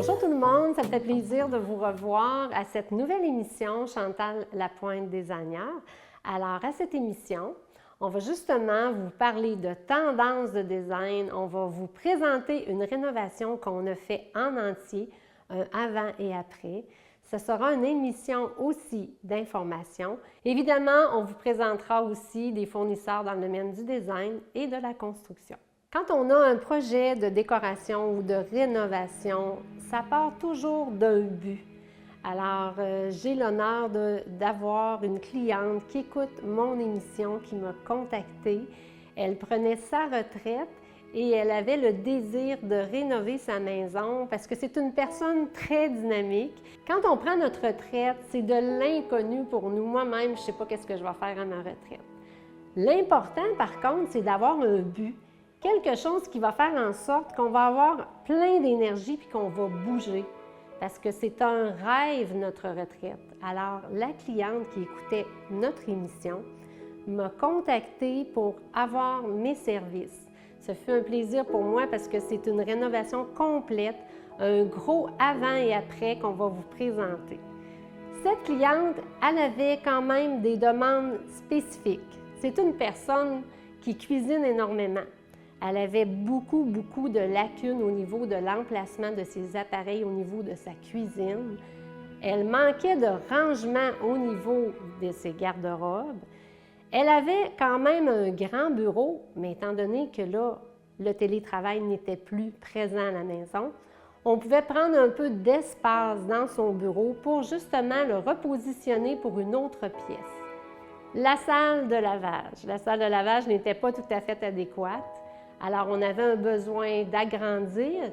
Bonjour tout le monde, ça me fait plaisir de vous revoir à cette nouvelle émission Chantal Lapointe Designer. Alors à cette émission, on va justement vous parler de tendances de design, on va vous présenter une rénovation qu'on a fait en entier, un avant et après. Ce sera une émission aussi d'information. Évidemment, on vous présentera aussi des fournisseurs dans le domaine du design et de la construction. Quand on a un projet de décoration ou de rénovation, ça part toujours d'un but. Alors, j'ai l'honneur d'avoir une cliente qui écoute mon émission, qui m'a contactée. Elle prenait sa retraite et elle avait le désir de rénover sa maison parce que c'est une personne très dynamique. Quand on prend notre retraite, c'est de l'inconnu pour nous. Moi-même, je ne sais pas qu'est-ce que je vais faire à ma retraite. L'important, par contre, c'est d'avoir un but. Quelque chose qui va faire en sorte qu'on va avoir plein d'énergie puis qu'on va bouger. Parce que c'est un rêve, notre retraite. Alors, la cliente qui écoutait notre émission m'a contactée pour avoir mes services. Ce fut un plaisir pour moi parce que c'est une rénovation complète, un gros avant et après qu'on va vous présenter. Cette cliente, elle avait quand même des demandes spécifiques. C'est une personne qui cuisine énormément. Elle avait beaucoup de lacunes au niveau de l'emplacement de ses appareils, au niveau de sa cuisine. Elle manquait de rangement au niveau de ses garde-robes. Elle avait quand même un grand bureau, mais étant donné que là, le télétravail n'était plus présent à la maison, on pouvait prendre un peu d'espace dans son bureau pour justement le repositionner pour une autre pièce. La salle de lavage. La salle de lavage n'était pas tout à fait adéquate. Alors, on avait un besoin d'agrandir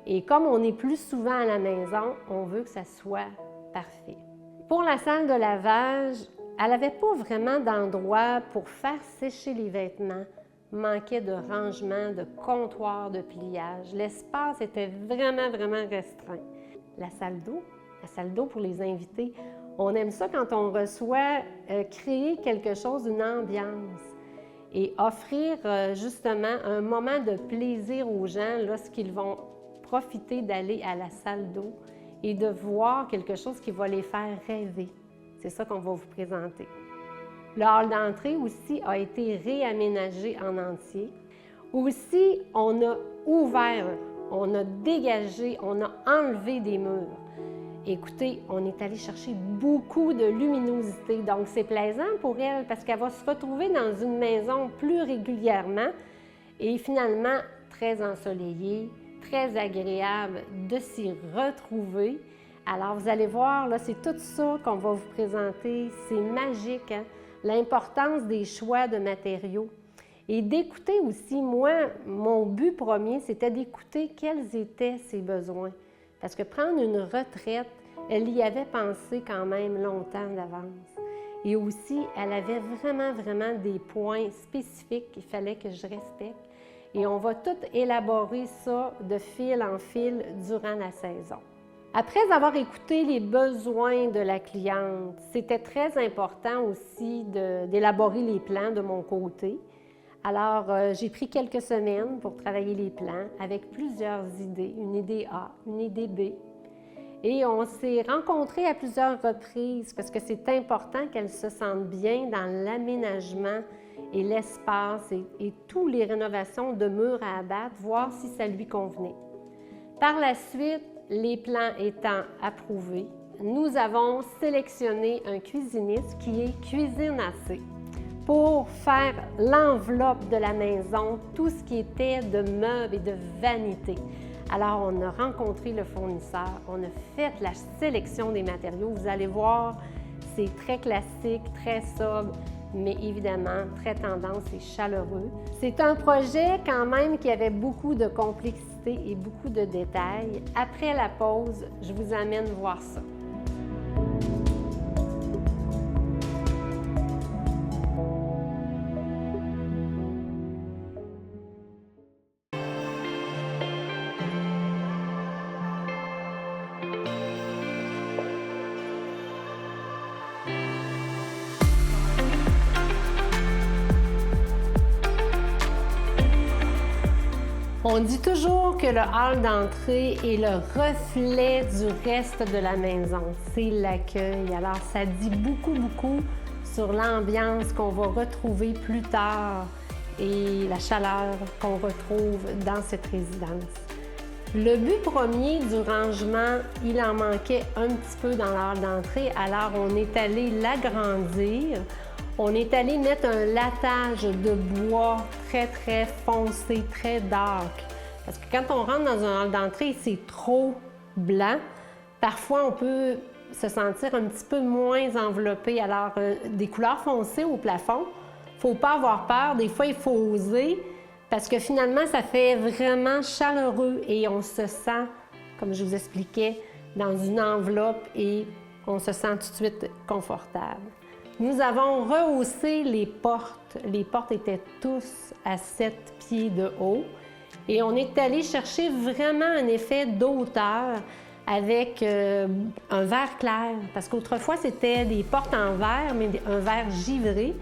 et comme on est plus souvent à la maison, on veut que ça soit parfait. Pour la salle de lavage, elle n'avait pas vraiment d'endroit pour faire sécher les vêtements. Manquait de rangement, de comptoir, de pliage. L'espace était vraiment restreint. La salle d'eau pour les invités. On aime ça quand on reçoit, créer quelque chose, une ambiance. Et offrir justement un moment de plaisir aux gens lorsqu'ils vont profiter d'aller à la salle d'eau et de voir quelque chose qui va les faire rêver. C'est ça qu'on va vous présenter. Le hall d'entrée aussi a été réaménagé en entier. Aussi, on a ouvert, on a dégagé, on a enlevé des murs. Écoutez, on est allé chercher beaucoup de luminosité, donc c'est plaisant pour elle parce qu'elle va se retrouver dans une maison plus régulièrement et finalement très ensoleillée, très agréable de s'y retrouver. Alors vous allez voir, là, c'est tout ça qu'on va vous présenter, c'est magique, hein? L'importance des choix de matériaux et d'écouter aussi, moi, mon but premier, c'était d'écouter quels étaient ses besoins. Parce que prendre une retraite, elle y avait pensé quand même longtemps d'avance. Et aussi, elle avait vraiment des points spécifiques qu'il fallait que je respecte. Et on va tout élaborer ça de fil en fil durant la saison. Après avoir écouté les besoins de la cliente, c'était très important aussi d'élaborer les plans de mon côté. Alors, j'ai pris quelques semaines pour travailler les plans avec plusieurs idées, une idée A, une idée B. Et on s'est rencontrés à plusieurs reprises parce que c'est important qu'elle se sente bien dans l'aménagement et l'espace et toutes les rénovations de murs à abattre, voir si ça lui convenait. Par la suite, les plans étant approuvés, nous avons sélectionné un cuisiniste qui est Cuisine AC pour faire l'enveloppe de la maison, tout ce qui était de meubles et de vanité. Alors, on a rencontré le fournisseur, on a fait la sélection des matériaux. Vous allez voir, c'est très classique, très sobre, mais évidemment très tendance et chaleureux. C'est un projet quand même qui avait beaucoup de complexité et beaucoup de détails. Après la pause, je vous amène voir ça. On dit toujours que le hall d'entrée est le reflet du reste de la maison. C'est l'accueil. Alors, ça dit beaucoup sur l'ambiance qu'on va retrouver plus tard et la chaleur qu'on retrouve dans cette résidence. Le but premier du rangement, il en manquait un petit peu dans le hall d'entrée, alors on est allé l'agrandir. On est allé mettre un lattage de bois très foncé, très dark. Parce que quand on rentre dans un hall d'entrée, c'est trop blanc. Parfois, on peut se sentir un petit peu moins enveloppé. Alors, des couleurs foncées au plafond, il ne faut pas avoir peur. Des fois, il faut oser parce que finalement, ça fait vraiment chaleureux et on se sent, comme je vous expliquais, dans une enveloppe et on se sent tout de suite confortable. Nous avons rehaussé les portes. Les portes étaient tous à 7 pieds de haut. Et on est allé chercher vraiment un effet d'auteur avec un verre clair. Parce qu'autrefois, c'était des portes en verre, mais un verre givré.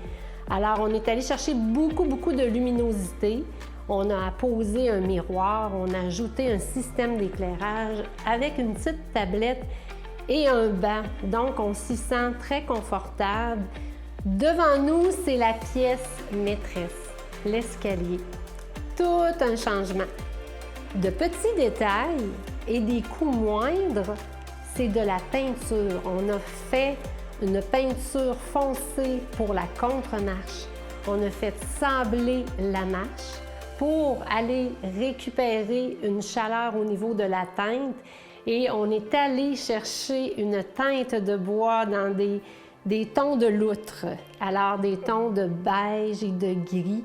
Alors, on est allé chercher beaucoup de luminosité. On a posé un miroir, on a ajouté un système d'éclairage avec une petite tablette et un banc. Donc, on s'y sent très confortable. Devant nous, c'est la pièce maîtresse, l'escalier. Tout un changement. De petits détails et des coûts moindres, c'est de la peinture. On a fait une peinture foncée pour la contre-marche. On a fait sabler la marche pour aller récupérer une chaleur au niveau de la teinte. Et on est allé chercher une teinte de bois dans des tons de loutre, alors des tons de beige et de gris.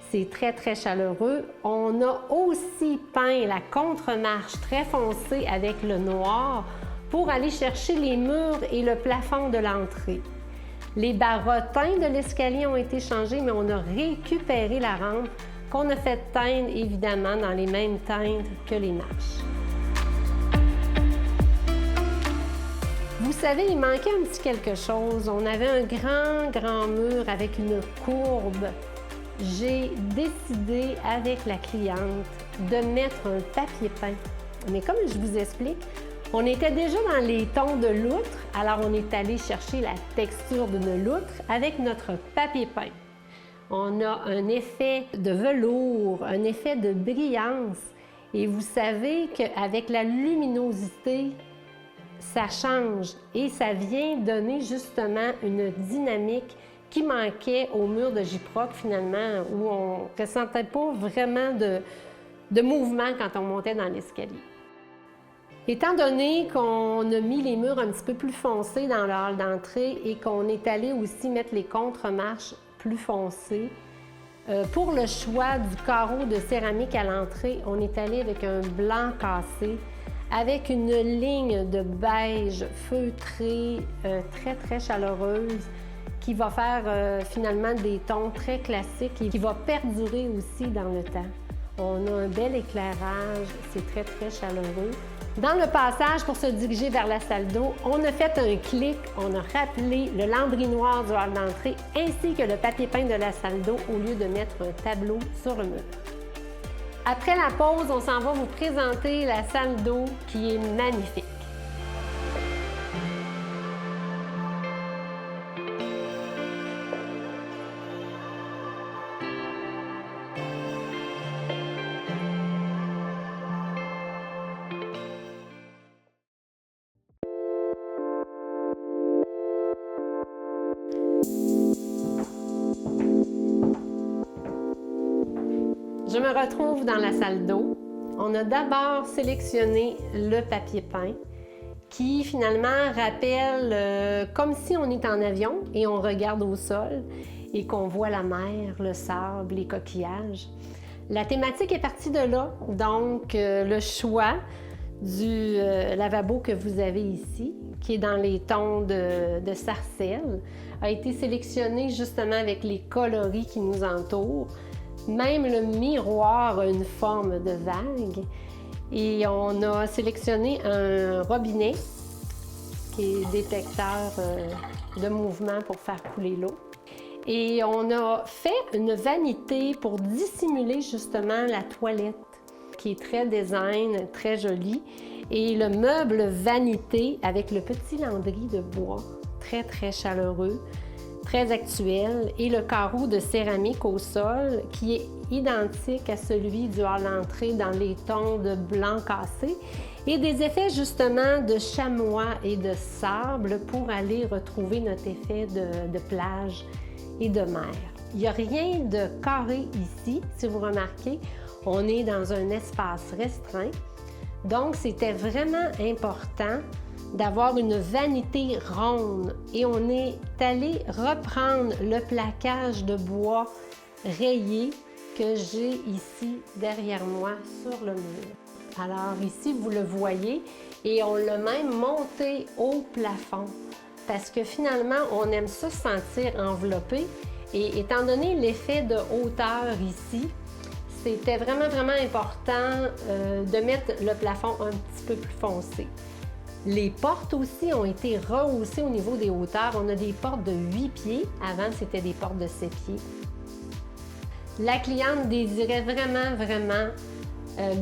C'est très chaleureux. On a aussi peint la contre-marche très foncée avec le noir pour aller chercher les murs et le plafond de l'entrée. Les barottins de l'escalier ont été changés, mais on a récupéré la rampe qu'on a fait teindre évidemment dans les mêmes teintes que les marches. Vous savez, il manquait un petit quelque chose. On avait un grand mur avec une courbe. J'ai décidé avec la cliente de mettre un papier peint. Mais comme je vous explique, on était déjà dans les tons de loutre, alors on est allé chercher la texture d'une loutre avec notre papier peint. On a un effet de velours, un effet de brillance. Et vous savez qu'avec la luminosité, ça change et ça vient donner justement une dynamique qui manquait au mur de gyproc finalement, où on ne ressentait pas vraiment de mouvement quand on montait dans l'escalier. Étant donné qu'on a mis les murs un petit peu plus foncés dans le hall d'entrée et qu'on est allé aussi mettre les contre-marches plus foncées, pour le choix du carreau de céramique à l'entrée, on est allé avec un blanc cassé, avec une ligne de beige feutré, très chaleureuse, qui va faire finalement des tons très classiques et qui va perdurer aussi dans le temps. On a un bel éclairage, c'est très chaleureux. Dans le passage pour se diriger vers la salle d'eau, on a fait un clic, on a rappelé le lambris noir du hall d'entrée ainsi que le papier peint de la salle d'eau au lieu de mettre un tableau sur le mur. Après la pause, on s'en va vous présenter la salle d'eau qui est magnifique. Je me retrouve dans la salle d'eau. On a d'abord sélectionné le papier peint qui finalement rappelle comme si on est en avion et on regarde au sol et qu'on voit la mer, le sable, les coquillages. La thématique est partie de là, donc le choix du lavabo que vous avez ici, qui est dans les tons de sarcelle, a été sélectionné justement avec les coloris qui nous entourent. Même le miroir a une forme de vague. Et on a sélectionné un robinet qui est détecteur de mouvement pour faire couler l'eau. Et on a fait une vanité pour dissimuler justement la toilette. qui est très design, très joli. Et le meuble vanité avec le petit lambris de bois, très, très chaleureux, très actuel. Et le carreau de céramique au sol qui est identique à celui du hall d'entrée dans les tons de blanc cassé. Et des effets justement de chamois et de sable pour aller retrouver notre effet de plage et de mer. Il n'y a rien de carré ici, si vous remarquez. On est dans un espace restreint. Donc, c'était vraiment important d'avoir une vanité ronde et on est allé reprendre le plaquage de bois rayé que j'ai ici derrière moi sur le mur. Alors ici, vous le voyez et on l'a même monté au plafond parce que finalement, on aime ça se sentir enveloppé et étant donné l'effet de hauteur ici, c'était vraiment important de mettre le plafond un petit peu plus foncé. Les portes aussi ont été rehaussées au niveau des hauteurs. On a des portes de 8 pieds. Avant, c'était des portes de 7 pieds. La cliente désirait vraiment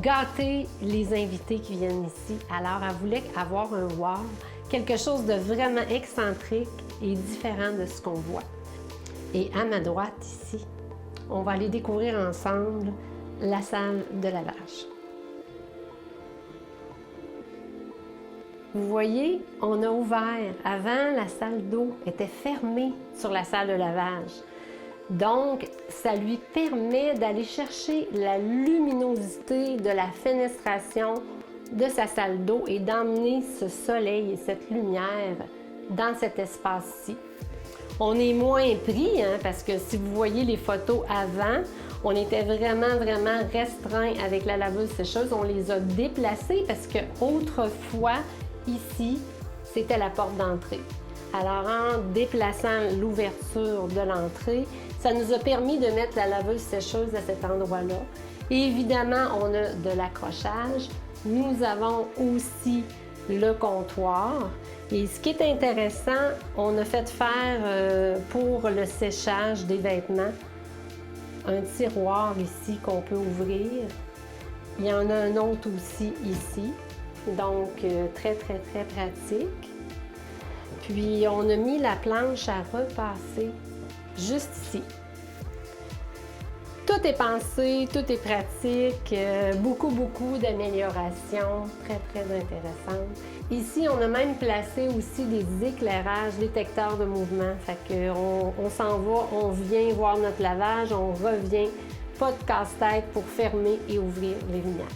gâter les invités qui viennent ici. Alors, elle voulait avoir un wow, quelque chose de vraiment excentrique et différent de ce qu'on voit. Et à ma droite ici, on va aller découvrir ensemble la salle de lavage. Vous voyez, on a ouvert. Avant, la salle d'eau était fermée sur la salle de lavage. Donc, ça lui permet d'aller chercher la luminosité de la fenestration de sa salle d'eau et d'emmener ce soleil et cette lumière dans cet espace-ci. On est moins pris, parce que si vous voyez les photos avant, on était vraiment restreint avec la laveuse sécheuse. On les a déplacés parce que autrefois, ici, c'était la porte d'entrée. Alors, en déplaçant l'ouverture de l'entrée, ça nous a permis de mettre la laveuse sécheuse à cet endroit-là. Et évidemment, on a de l'accrochage. Nous avons aussi le comptoir. Et ce qui est intéressant, on a fait faire pour le séchage des vêtements un tiroir ici qu'on peut ouvrir. Il y en a un autre aussi ici. Donc, très pratique. Puis, on a mis la planche à repasser juste ici. Tout est pensé, tout est pratique, beaucoup d'améliorations, très intéressantes. Ici, on a même placé aussi des éclairages, détecteurs de mouvement. Fait qu'on s'en va, on vient voir notre lavage, on revient, pas de casse-tête pour fermer et ouvrir les lumières.